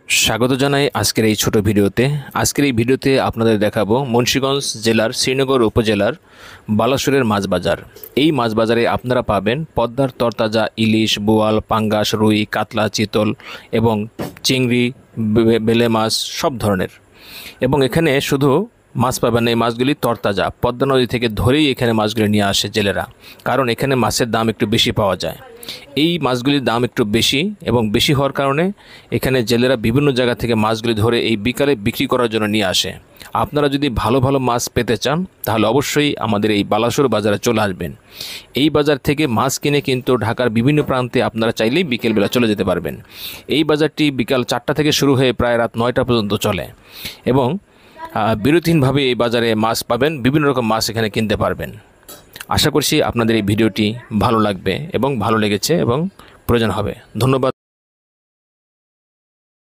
স্বাগত জানাই আজকের এই ছোট ভিডিওতে। আজকের এই ভিডিওতে আপনাদের দেখাবো মুন্সিগঞ্জ জেলার শ্রীনগর উপজেলার বালাসুরের মাছ বাজার। এই মাছ বাজারে আপনারা পাবেন পদ্মার তরতাজা ইলিশ, বোয়াল, পাঙ্গাস, রুই, কাতলা, চিতল এবং চিংড়ি, বেলে মাছ সব ধরনের। এবং এখানে শুধু মাছ পাবেন না, এই মাছগুলি তরতাজা পদ্মা নদী থেকে ধরেই এখানে মাছগুলি নিয়ে আসে জেলেরা, কারণ এখানে মাছের দাম একটু বেশি পাওয়া যায়। এই মাছগুলির দাম একটু বেশি এবং বেশি হওয়ার কারণে এখানে জেলেরা বিভিন্ন জায়গা থেকে মাছগুলি ধরে এই বিকালে বিক্রি করার জন্য নিয়ে আসে। আপনারা যদি ভালো ভালো মাছ পেতে চান তাহলে অবশ্যই আমাদের এই বালাসুর বাজারে চলে আসবেন। এই বাজার থেকে মাছ কিনে কিন্তু ঢাকার বিভিন্ন প্রান্তে আপনারা চাইলেই বিকেলবেলা চলে যেতে পারবেন। এই বাজারটি বিকাল 4টা থেকে শুরু হয়ে প্রায় রাত 9টা পর্যন্ত চলে এবং বিরতিহীনভাবে এই বাজারে মাছ পাবেন, বিভিন্ন রকম মাছ এখানে কিনতে পারবেন। আশা করছি আপনাদের এই ভিডিওটি ভালো লাগবে এবং ভালো লেগেছে এবং প্রয়োজন হবে। ধন্যবাদ।